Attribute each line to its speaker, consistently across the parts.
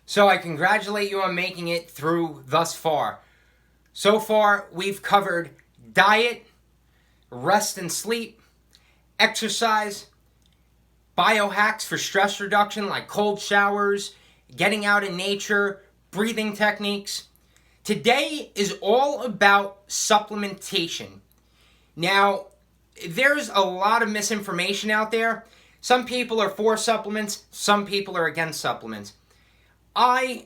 Speaker 1: So I congratulate you on making it through thus far. So far, we've covered diet, rest and sleep, exercise, biohacks for stress reduction like cold showers, getting out in nature, breathing techniques. Today is all about supplementation. Now, there's a lot of misinformation out there. Some people are for supplements, some people are against supplements. I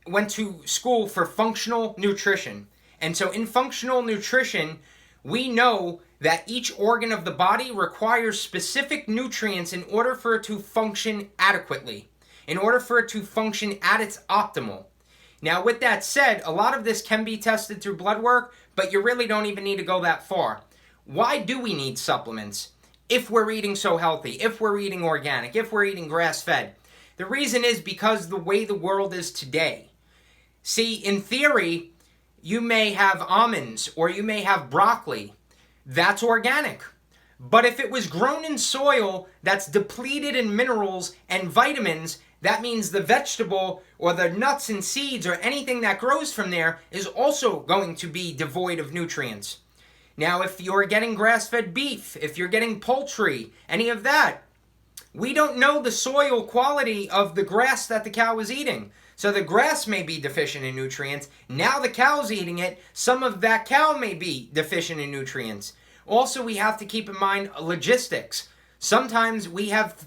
Speaker 1: went to school for functional nutrition. And so in functional nutrition, we know that each organ of the body requires specific nutrients in order for it to function adequately, in order for it to function at its optimal. Now, with that said, a lot of this can be tested through blood work, but you really don't even need to go that far. Why do we need supplements if we're eating so healthy, if we're eating organic, if we're eating grass-fed? The reason is because the way the world is today. See, in theory, you may have almonds or you may have broccoli. That's organic. But if it was grown in soil that's depleted in minerals and vitamins, that means the vegetable or the nuts and seeds or anything that grows from there is also going to be devoid of nutrients. Now, if you're getting grass-fed beef, if you're getting poultry, any of that, we don't know the soil quality of the grass that the cow is eating. So the grass may be deficient in nutrients. Now the cow's eating it. Some of that cow may be deficient in nutrients. Also, we have to keep in mind logistics. Sometimes we have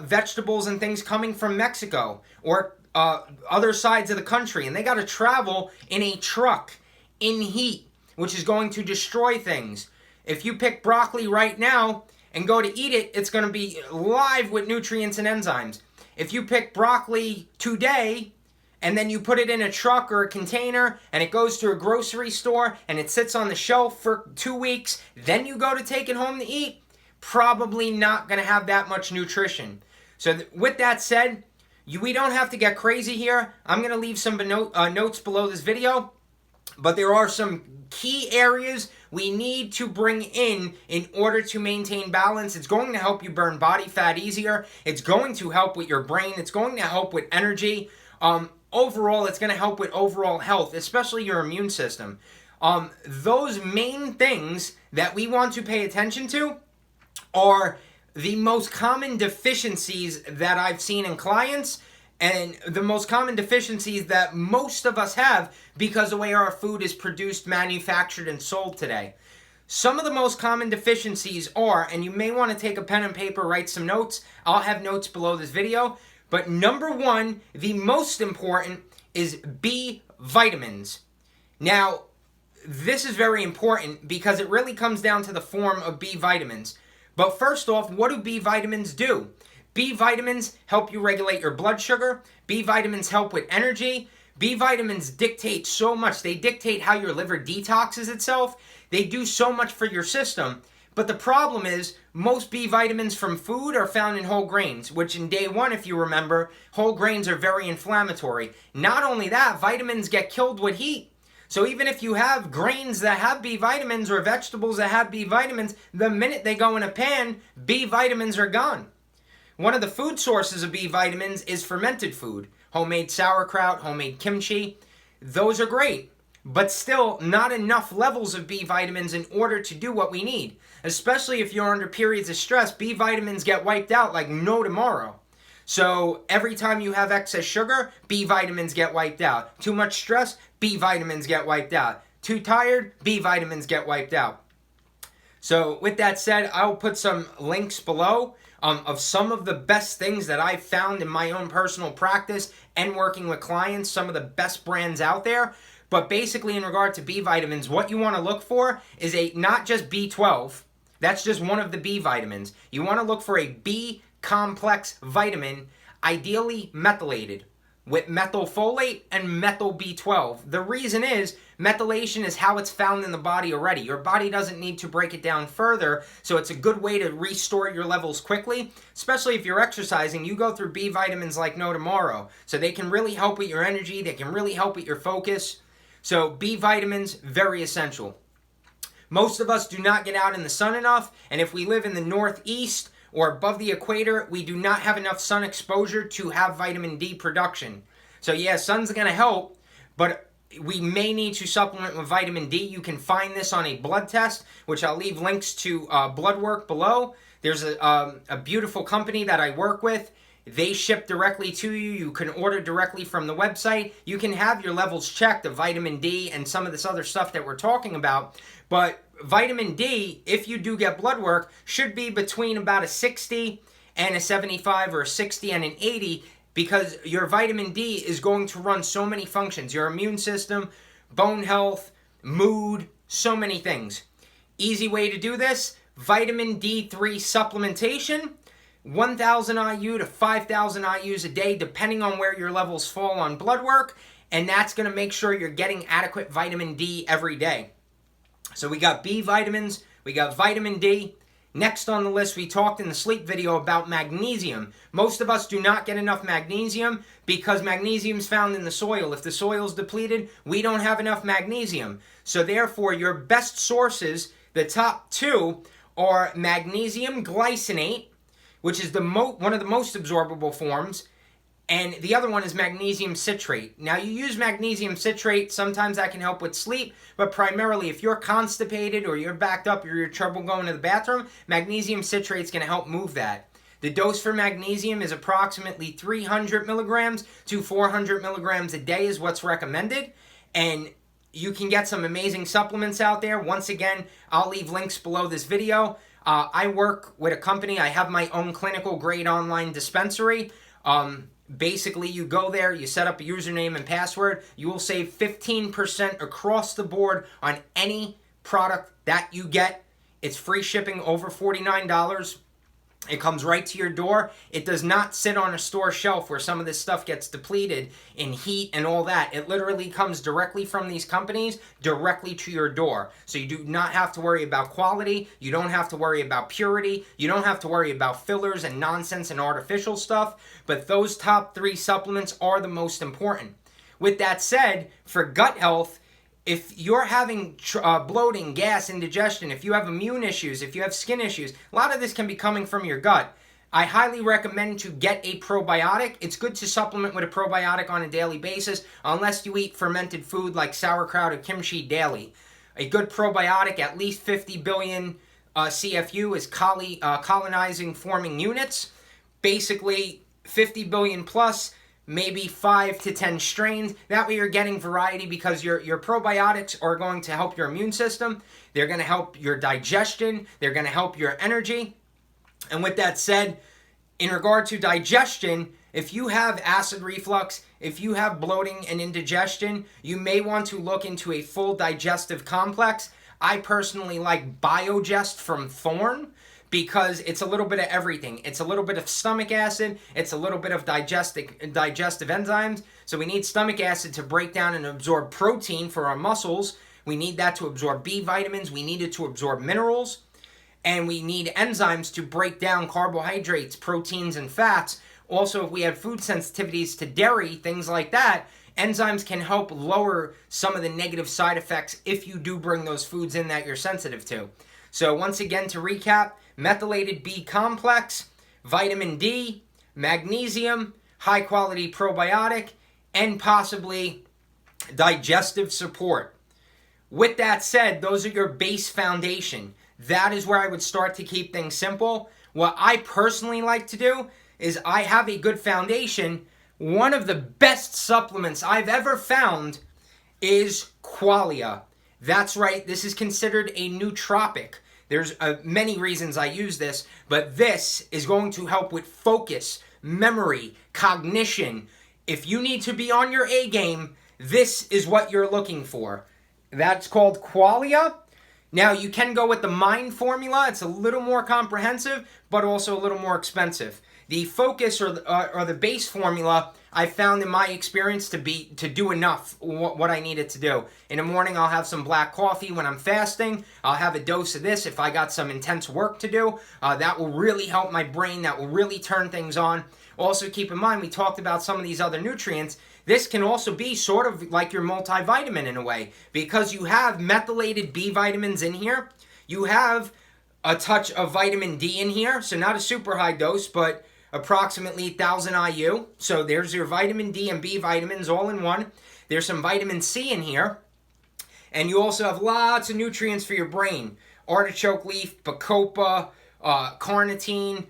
Speaker 1: vegetables and things coming from Mexico or other sides of the country, and they got to travel in a truck in heat, which is going to destroy things. If you pick broccoli right now and go to eat it, it's going to be live with nutrients and enzymes. If you pick broccoli today and then you put it in a truck or a container and it goes to a grocery store and it sits on the shelf for 2 weeks, then you go to take it home to eat, probably not going to have that much nutrition. So with that said, we don't have to get crazy here. I'm going to leave some notes below this video, but there are some key areas we need to bring in order to maintain balance. It's going to help you burn body fat easier. It's going to help with your brain. It's going to help with energy. Overall, it's going to help with overall health, especially your immune system. Those main things that we want to pay attention to are the most common deficiencies that I've seen in clients and the most common deficiencies that most of us have because of the way our food is produced, manufactured, and sold today. Some of the most common deficiencies are, and you may want to take a pen and paper, write some notes. I'll have notes below this video. But number one, the most important, is B vitamins. Now, this is very important because it really comes down to the form of B vitamins. But first off, what do B vitamins do? B vitamins help you regulate your blood sugar. B vitamins help with energy. B vitamins dictate so much. They dictate how your liver detoxes itself. They do so much for your system. But the problem is, most B vitamins from food are found in whole grains, which in day one, if you remember, whole grains are very inflammatory. Not only that, vitamins get killed with heat. So even if you have grains that have B vitamins or vegetables that have B vitamins, the minute they go in a pan, B vitamins are gone. One of the food sources of B vitamins is fermented food. Homemade sauerkraut, homemade kimchi. Those are great, but still not enough levels of B vitamins in order to do what we need. Especially if you're under periods of stress, B vitamins get wiped out like no tomorrow. So every time you have excess sugar, B vitamins get wiped out. Too much stress, B vitamins get wiped out. Too tired, B vitamins get wiped out. So with that said, I'll put some links below of some of the best things that I've found in my own personal practice and working with clients, some of the best brands out there. But basically in regard to B vitamins, what you want to look for is not just B12. That's just one of the B vitamins. You want to look for a B complex vitamin, ideally methylated, with methylfolate and methyl B12. The reason is methylation is how it's found in the body already. Your body doesn't need to break it down further, so it's a good way to restore your levels quickly, especially if you're exercising. You go through B vitamins like no tomorrow, so they can really help with your energy. They can really help with your focus. So B vitamins, very essential. Most of us do not get out in the sun enough, and if we live in the northeast or above the equator, we do not have enough sun exposure to have vitamin D production. So yeah, sun's going to help, but we may need to supplement with vitamin D. You can find this on a blood test, which I'll leave links to blood work below. There's a beautiful company that I work with. They ship directly to you. You can order directly from the website. You can have your levels checked of vitamin D and some of this other stuff that we're talking about. But vitamin D, if you do get blood work, should be between about a 60 and a 75 or a 60 and an 80, because your vitamin D is going to run so many functions. Your immune system, bone health, mood, so many things. Easy way to do this, vitamin D3 supplementation. 1,000 IU to 5,000 IUs a day, depending on where your levels fall on blood work, and that's going to make sure you're getting adequate vitamin D every day. So we got B vitamins, we got vitamin D. Next on the list, we talked in the sleep video about magnesium. Most of us do not get enough magnesium because magnesium is found in the soil. If the soil is depleted, we don't have enough magnesium. So therefore, your best sources, the top two, are magnesium glycinate, which is one of the most absorbable forms, and the other one is magnesium citrate. Now, you use magnesium citrate, sometimes that can help with sleep, but primarily if you're constipated or you're backed up or you're trouble going to the bathroom, magnesium citrate is going to help move that. The dose for magnesium is approximately 300 milligrams to 400 milligrams a day is what's recommended, and you can get some amazing supplements out there. Once again, I'll leave links below this video. I work with a company. I have my own clinical grade online dispensary. Basically, you go there, you set up a username and password. You will save 15% across the board on any product that you get. It's free shipping over $49. It comes right to your door. It does not sit on a store shelf where some of this stuff gets depleted in heat and all that. It literally comes directly from these companies, directly to your door. So you do not have to worry about quality. You don't have to worry about purity. You don't have to worry about fillers and nonsense and artificial stuff. But those top three supplements are the most important. With that said, for gut health, if you're having bloating, gas, indigestion, if you have immune issues, if you have skin issues, a lot of this can be coming from your gut. I highly recommend to get a probiotic. It's good to supplement with a probiotic on a daily basis, unless you eat fermented food like sauerkraut or kimchi daily. A good probiotic, at least 50 billion CFU, is colonizing forming units. Basically, 50 billion plus, maybe 5 to 10 strains. That way you're getting variety, because your probiotics are going to help your immune system. They're going to help your digestion. They're going to help your energy. And with that said, in regard to digestion, if you have acid reflux, if you have bloating and indigestion, you may want to look into a full digestive complex. I personally like Biogest from Thorne, because it's a little bit of everything. It's a little bit of stomach acid. It's a little bit of digestive enzymes. So we need stomach acid to break down and absorb protein for our muscles. We need that to absorb B vitamins. We need it to absorb minerals. And we need enzymes to break down carbohydrates, proteins, and fats. Also, if we have food sensitivities to dairy, things like that, enzymes can help lower some of the negative side effects if you do bring those foods in that you're sensitive to. So once again, to recap, methylated B complex, vitamin D, magnesium, high quality probiotic, and possibly digestive support. With that said, those are your base foundation. That is where I would start to keep things simple. What I personally like to do is I have a good foundation. One of the best supplements I've ever found is Qualia. That's right, this is considered a nootropic. There's many reasons I use this, but this is going to help with focus, memory, cognition. If you need to be on your A game, this is what you're looking for. That's called Qualia. Now, you can go with the Mind formula. It's a little more comprehensive, but also a little more expensive. The Focus or the base formula, I found in my experience to do enough what I needed to do. In the morning, I'll have some black coffee when I'm fasting. I'll have a dose of this if I got some intense work to do. That will really help my brain. That will really turn things on. Also, keep in mind, we talked about some of these other nutrients. This can also be sort of like your multivitamin in a way, because you have methylated B vitamins in here. You have a touch of vitamin D in here, so not a super high dose, but approximately 1,000 IU. So there's your vitamin D and B vitamins all in one. There's some vitamin C in here. And you also have lots of nutrients for your brain. Artichoke leaf, bacopa, carnitine,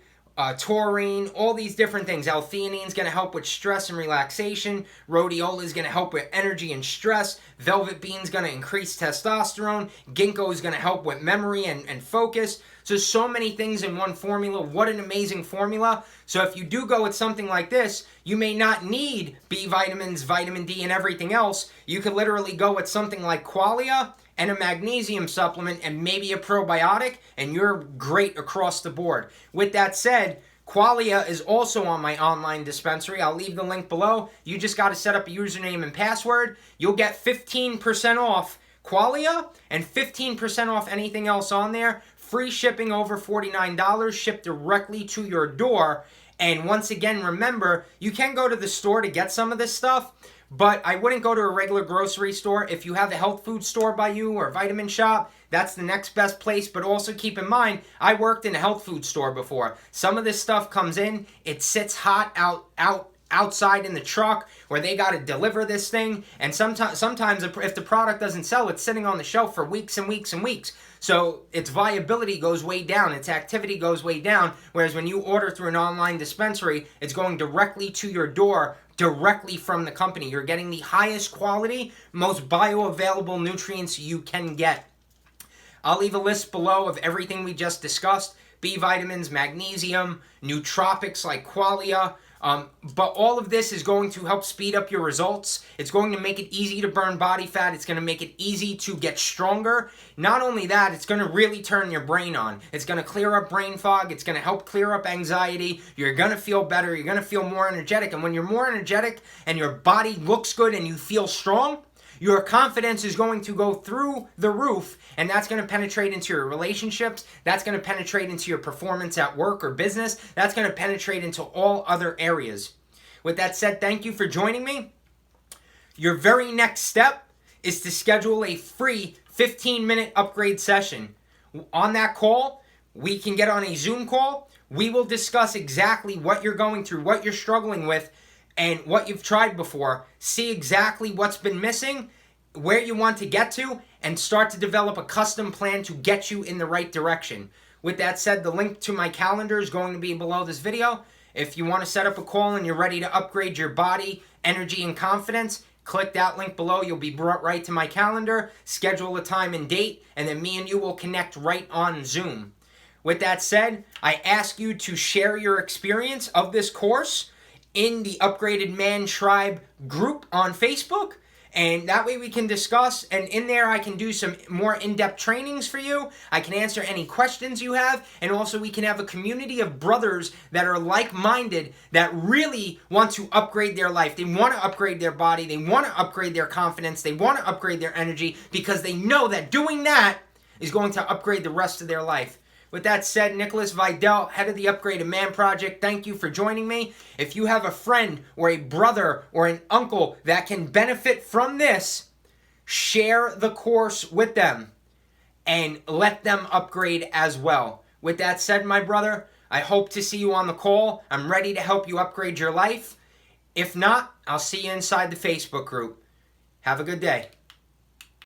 Speaker 1: taurine, all these different things. L-theanine is going to help with stress and relaxation. Rhodiola is going to help with energy and stress. Velvet bean is going to increase testosterone. Ginkgo is going to help with memory and focus. So many things in one formula. What an amazing formula. So if you do go with something like this, you may not need B vitamins, vitamin D, and everything else. You could literally go with something like Qualia and a magnesium supplement and maybe a probiotic, and you're great across the board. With that said, Qualia is also on my online dispensary. I'll leave the link below. You just got to set up a username and password. You'll get 15% off Qualia and 15% off anything else on there. Free shipping over $49, shipped directly to your door. And once again, remember, you can go to the store to get some of this stuff, but I wouldn't go to a regular grocery store. If you have a health food store by you or a vitamin shop, that's the next best place. But also keep in mind, I worked in a health food store before. Some of this stuff comes in, it sits hot outside in the truck where they got to deliver this thing, and sometimes if the product doesn't sell, it's sitting on the shelf for weeks and weeks and weeks. So its viability goes way down, its activity goes way down, whereas when you order through an online dispensary, it's going directly to your door, directly from the company. You're getting the highest quality, most bioavailable nutrients you can get. I'll leave a list below of everything we just discussed: B vitamins, magnesium, nootropics like Qualia. But all of this is going to help speed up your results. It's going to make it easy to burn body fat. It's going to make it easy to get stronger. Not only that, it's going to really turn your brain on. It's going to clear up brain fog. It's going to help clear up anxiety. You're going to feel better. You're going to feel more energetic. And when you're more energetic and your body looks good and you feel strong, your confidence is going to go through the roof, and that's going to penetrate into your relationships. That's going to penetrate into your performance at work or business. That's going to penetrate into all other areas. With that said, thank you for joining me. Your very next step is to schedule a free 15-minute upgrade session. On that call, we can get on a Zoom call. We will discuss exactly what you're going through, what you're struggling with, and what you've tried before. See exactly what's been missing, where you want to get to, and start to develop a custom plan to get you in the right direction. With that said, the link to my calendar is going to be below this video. If you want to set up a call and you're ready to upgrade your body, energy, and confidence, click that link below. You'll be brought right to my calendar, schedule a time and date, and then me and you will connect right on Zoom. With that said, I ask you to share your experience of this course in the Upgraded Man Tribe group on Facebook, and that way we can discuss, and in there I can do some more in-depth trainings for you. I can answer any questions you have, and also we can have a community of brothers that are like-minded, that really want to upgrade their life. They want to upgrade their body, they want to upgrade their confidence, they want to upgrade their energy, because they know that doing that is going to upgrade the rest of their life. With that said, Nicholas Vidal, head of the Upgraded Man Project, thank you for joining me. If you have a friend or a brother or an uncle that can benefit from this, share the course with them and let them upgrade as well. With that said, my brother, I hope to see you on the call. I'm ready to help you upgrade your life. If not, I'll see you inside the Facebook group. Have a good day.